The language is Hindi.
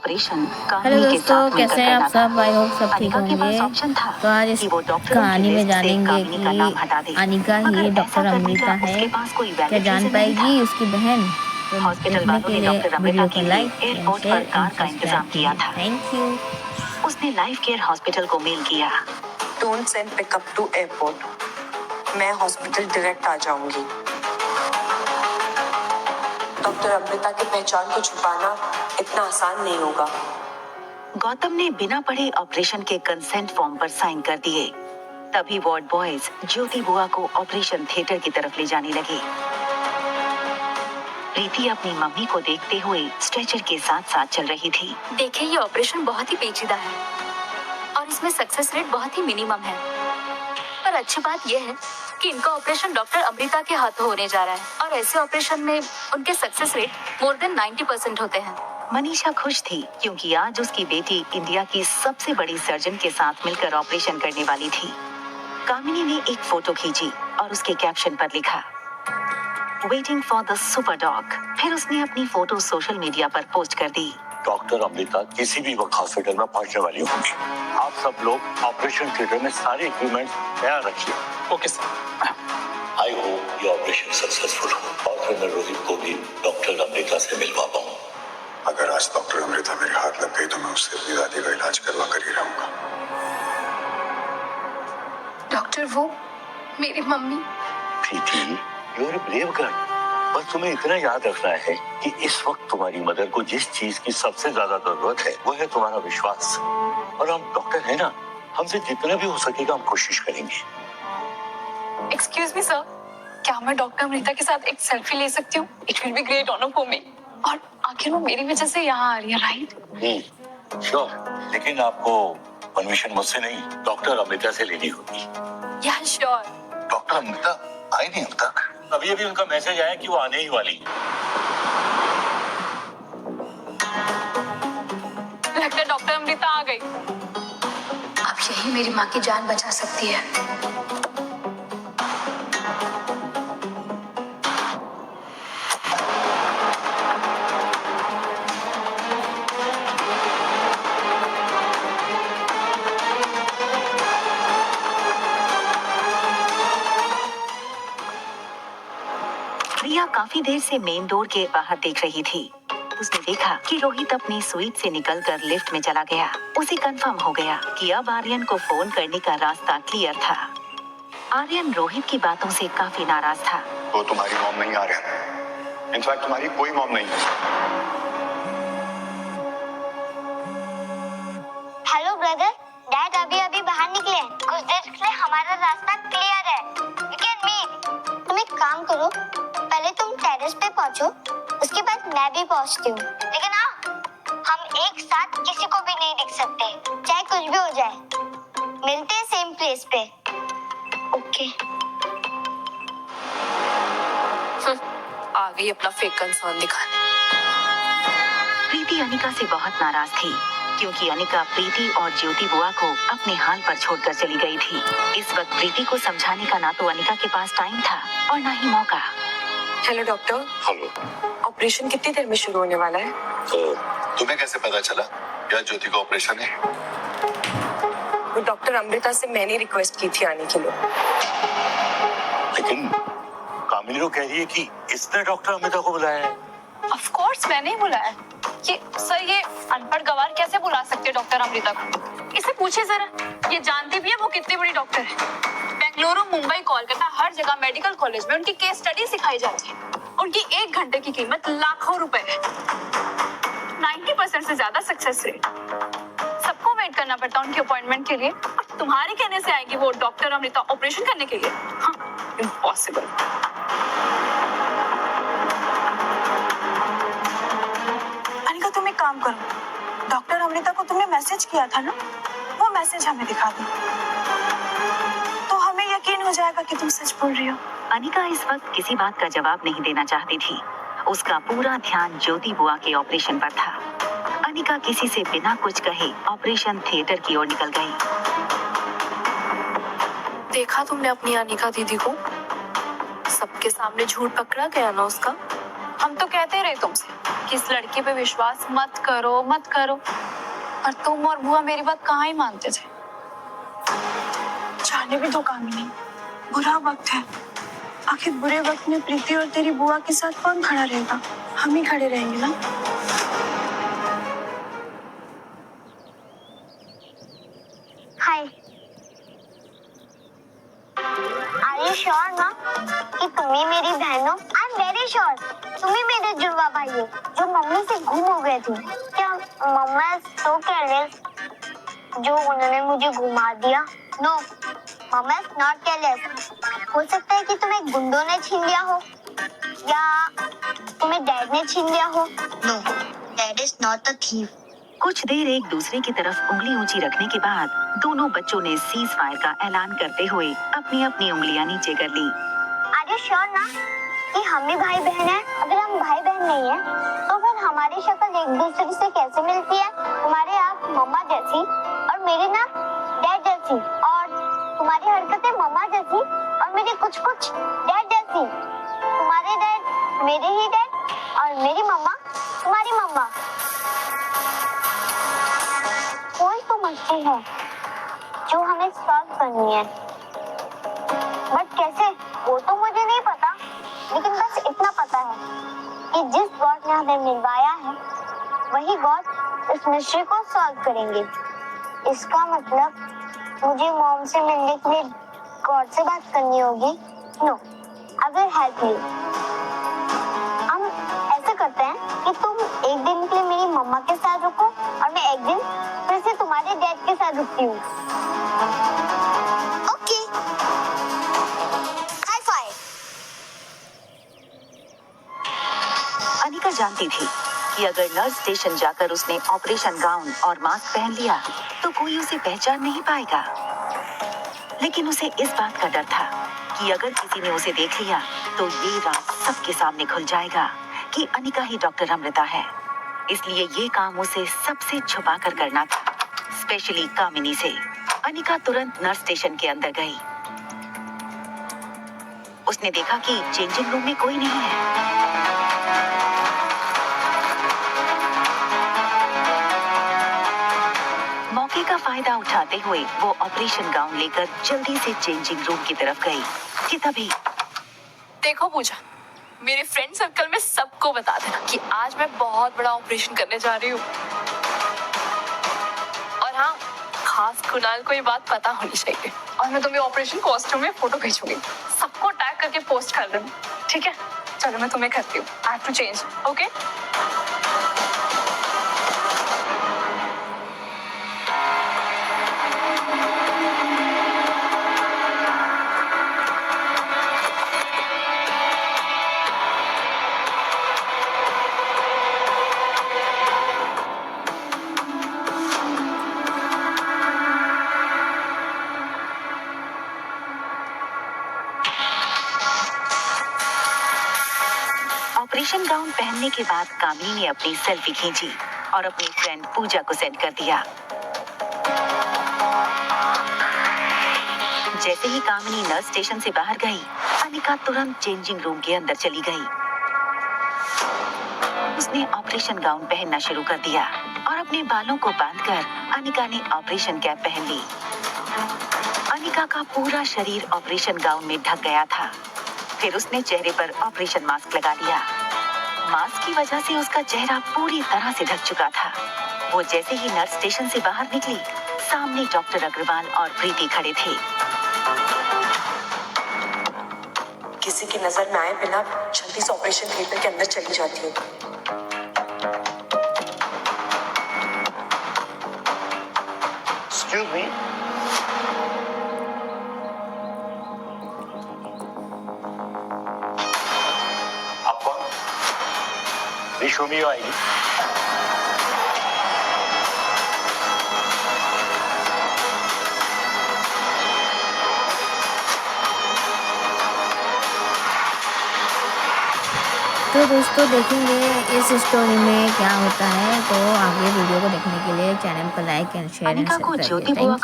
ऑपरेशन हेलो कहानी के दोस्तों, साथ मिलकर कैसे हैं करना आप था। सब? आई होप सब ठीक अनिका के पास होंगे। ऑप्शन था तो आज इस कि वो डॉक्टरों की कहानी में लिस्ट से जानेंगे कामिनी का नाम हटा दे, कि अनिका मगर ही ऐसा डॉक्टर करने अमृता का है। उसके पास कोई क्या वैलिड जान रीजन नहीं था। पाएगी उसकी बहन? तो हॉस्पिटल देखने वालों के ने लिए डॉक्टर अमृता वीडियो के को लिए लाइक एंड एयरपोर्ट शेयर पर कार एंड का इंतजाम सब्सक्राइब किया कीजिए। था। Thank you. उसने लाइफ केयर हॉस्पिटल को मेल किया। Don't send pickup to airport, मैं हॉस्पिटल डायरेक्ट आ जाऊंगी। डॉक्टर अमृता की पहचान को छुपाना इतना आसान नहीं होगा। गौतम ने बिना पढ़े ऑपरेशन के कंसेंट फॉर्म पर साइन कर दिए। तभी वार्ड बॉयज ज्योति बुआ को ऑपरेशन थिएटर की तरफ ले जाने लगे। प्रीति अपनी मम्मी को देखते हुए स्ट्रेचर के साथ साथ चल रही थी। देखिए, ये ऑपरेशन बहुत ही पेचीदा है और इसमें सक्सेस रेट बहुत ही मिनिमम है। पर अच्छी बात यह है कि इनका ऑपरेशन डॉक्टर अमृता के हाथों होने जा रहा है और ऐसे ऑपरेशन में उनके सक्सेस रेट मोर देन 90% होते हैं। मनीषा खुश थी क्योंकि आज उसकी बेटी इंडिया की सबसे बड़ी सर्जन के साथ मिलकर ऑपरेशन करने वाली थी। कामिनी ने एक फोटो खींची और उसके कैप्शन पर लिखा, waiting for the super dog. फिर उसने अपनी फोटो सोशल मीडिया पर पोस्ट कर दी। डॉक्टर अमृता किसी भी वक्त हॉस्पिटल में पहुंचने वाली होंगी। आप सब लोग ऑपरेशन थिएटर में सारे इक्विपमेंट तैयार रखिए। Okay sir. आई होप ये ऑपरेशन सक्सेसफुल हो और फिर मैं रोहित को भी डॉक्टर अमृता से मिलवा पाऊँ। अगर आज डॉक्टर अमृता मेरे हाथ लग गई तो मैं उससे अपनी दादी का इलाज करवा कर ही रहूंगा। डॉक्टर, वो मेरी mummy. Preeti, you are brave girl. बस तुम्हें इतना याद रखना है कि इस वक्त तुम्हारी मदर को जिस चीज की सबसे ज्यादा जरूरत है वो है तुम्हारा विश्वास। और हम डॉक्टर है ना, हमसे जितना भी हो सकेगा हम कोशिश करेंगे। एक्सक्यूज मी सर, क्या मैं डॉक्टर अमृता के साथ एक सेल्फी ले सकती हूँ? It will be great honour for me. और आखिर वो मेरी वजह से यहाँ आ रही है, राइट? श्योर, लेकिन आपको परमिशन मुझसे नहीं डॉक्टर अमृता से लेनी होगी। या श्योर। डॉक्टर अमृता आई नहीं अब तक। अभी अभी उनका मैसेज आया कि वो आने ही वाली है। लगता है डॉक्टर अमृता आ गई। अब यही मेरी माँ की जान बचा सकती है। प्रिया काफी देर से मेन डोर के बाहर देख रही थी। उसने देखा कि रोहित अपनी स्वीट से निकलकर लिफ्ट में चला गया। उसे कंफर्म हो गया कि अब आर्यन को फोन करने का रास्ता क्लियर था। आर्यन रोहित की बातों से काफी नाराज था। वो तुम्हारी मॉम नहीं आर्यन। इनफैक्ट तुम्हारी कोई मॉम नहीं है। हेलो ब्रदर, डैड अभी अभी बाहर निकले हैं। कुछ देर के लिए हमारा रास्ता क्लियर है। You can meet. तुम एक काम करो, पहले तुम टेरेस पे पहुंचो, उसके बाद मैं भी पहुंचती हूँ। लेकिन हाँ, हम एक साथ किसी को भी नहीं दिख सकते, चाहे कुछ भी हो जाए। मिलते हैं सेम प्लेस पे। ओके। आ गई अपना फेक कंसर्न दिखाने। प्रीति अनिका से बहुत नाराज थी क्योंकि अनिका प्रीति और ज्योति बुआ को अपने हाल पर छोड़कर चली गई थी। इस वक्त प्रीति को समझाने का ना तो अनिका के पास टाइम था और ना ही मौका। Hello doctor. हेलो। ऑपरेशन कितनी देर में शुरू होने वाला है? तो तुम्हें कैसे पता चला क्या ज्योति का ऑपरेशन है? वो डॉक्टर अमृता से मैंने रिक्वेस्ट की थी आने के लिए। लेकिन कामिनी तो कह रही है कि इसने डॉक्टर अमृता को बुलाया है। ऑफ कोर्स मैंने ही बुलाया। ये सर, ये अनपढ़ गवार कैसे बुला सकते हैं डॉक्टर अमृता को? इसे पूछे जरा, ये जानती भी है वो कितनी बड़ी डॉक्टर है। बेंगलुरु, मुंबई, कोलकाता, हर जगह मेडिकल कॉलेज में उनकी केस स्टडी सिखाई जाती है। उनकी 1 घंटे की कीमत लाखों रुपए है। 90% से ज्यादा सक्सेस रेट। सबको वेट करना पड़ता है उनकी अपॉइंटमेंट के लिए। और तुम्हारे कहने से आएगी वो डॉक्टर अमृता ऑपरेशन करने के लिए? हाँ, इम्पॉसिबल। अनिका, तुम एक काम करो, डॉक्टर अमृता को तुमने मैसेज किया था ना, वो मैसेज हमें दिखा दो, तो हमें यकीन हो जाएगा कि तुम सच बोल रही हो। अनिका इस वक्त किसी बात का जवाब नहीं देना चाहती थी। उसका पूरा ध्यान ज्योति बुआ के ऑपरेशन पर था। अनिका किसी से बिना कुछ कहे ऑपरेशन थिएटर की ओर निकल गई। देखा तुमने अपनी अनिका दीदी को? सबके सामने झूठ पकड़ा गया ना उसका। हम तो कहते रहे तुमसे कि इस लड़के पे विश्वास मत करो मत करो, पर तुम और बुआ मेरी बात कहाँ ही मानते थे। जाने भी दो कामिनी, बुरा वक्त है। आखिर बुरे वक्त में प्रीति और तेरी बुआ के साथ कौन खड़ा रहेगा? हम ही खड़े रहेंगे ना। हाय, आर यू श्योर ना कि तुम ही मेरी बहन हो? आई एम वेरी श्योर तुम ही मेरे जुड़वा भाई हो जो मम्मी से गुम हो गए थे। क्या मम्मा इज सो केयरलेस जो उन्होंने मुझे घुमा दिया? No, mama is not careless. हो सकता है कि तुम्हें गुंडों ने छीन लिया हो या तुम्हें डैड ने छीन लिया हो। No, dad is not a thief. कुछ देर एक दूसरे की तरफ उंगली ऊंची रखने के बाद दोनों बच्चों ने सीज फायर का ऐलान करते हुए अपनी अपनी उंगलियां नीचे कर ली। आर यू श्योर ना कि हम ही भाई बहन हैं? अगर हम भाई बहन नहीं हैं, तो फिर हमारी शक्ल एक दूसरे से कैसे मिलती है? तुम्हारी आँख मम्मा जैसी और मेरी ना डैड जैसी, और तुम्हारी हरकतें मम्मा जैसी और मेरी कुछ कुछ डैड जैसी। तुम्हारे डैड मेरे ही डैड और मेरी मम्मा तुम्हारी मम्मा। कोई तो मस्ती है जो हमें सॉल्व करनी है, बट कैसे वो तो मुझे नहीं पता, लेकिन बस इतना पता है कि जिस गॉड ने हमें मिलवाया है वही गॉड इस मिस्ट्री को सॉल्व करेंगे। इसका मतलब मुझे मॉम से मिलने के लिए गॉड से बात करनी होगी। No, I will help you. हम ऐसा करते हैं कि तुम एक दिन के लिए मेरी मम्मा के साथ रुको और मैं एक दिन फिर से तुम्हारे डैड के साथ रुकती हूँ। Okay, high five. अनिका जानती थी कि अगर नर्स स्टेशन जाकर उसने ऑपरेशन गाउन और मास्क पहन लिया तो कोई उसे पहचान नहीं पाएगा, लेकिन उसे इस बात का डर था कि अगर किसी ने उसे देख लिया तो ये राज सबके सामने खुल जाएगा कि अनिका ही डॉक्टर अमृता है। इसलिए ये काम उसे सबसे छुपा कर करना था, स्पेशली कामिनी से। अनिका तुरंत नर्स स्टेशन के अंदर गई। उसने देखा कि चेंजिंग रूम में कोई नहीं है। मौके का फायदा उठाते हुए वो ऑपरेशन गाउन लेकर जल्दी से चेंजिंग रूम की तरफ गई कि तभी देखो पूजा, मेरे फ्रेंड सर्कल में सबको बता देना कि आज मैं बहुत बड़ा ऑपरेशन करने जा रही हूँ। और हाँ, खास कुणाल को ये बात पता होनी चाहिए। और मैं तुम्हें ऑपरेशन कॉस्ट्यूम में फोटो भेजूंगी, सबको टैग करके पोस्ट कर दूंगी, ठीक है? चलो मैं तुम्हें करती हूँ, I have to change. Okay? Operation gown पहनने के बाद कामिनी ने अपनी सेल्फी खींची और अपनी फ्रेंड पूजा को सेंड कर दिया। जैसे ही कामिनी नर्स स्टेशन से बाहर गई, अनिका तुरंत चेंजिंग रूम के अंदर चली गई। उसने ऑपरेशन गाउन पहनना शुरू कर दिया और अपने बालों को बांधकर अनिका ने ऑपरेशन कैप पहन ली। अनिका का पूरा शरीर ऑपरेशन गाउन में ढक गया था। फिर उसने चेहरे पर ऑपरेशन मास्क लगा लिया। मास्क की वजह से उसका चेहरा पूरी तरह से ढक चुका था। वो जैसे ही नर्स स्टेशन से बाहर निकली, सामने डॉक्टर अग्रवाल और प्रीति खड़े थे। किसी की नजर में आए बिना जल्दी से ऑपरेशन थिएटर के अंदर चली जाती हूँ। Excuse me. आप कौन? Please show me your ID. तो दोस्तों देखेंगे इस स्टोरी में क्या होता है। तो आगे वीडियो को देखने के लिए चैनल को लाइक एंड शेयर अनिका को एंड ज्योति सब्सक्राइब। बुआ थैंक का यू।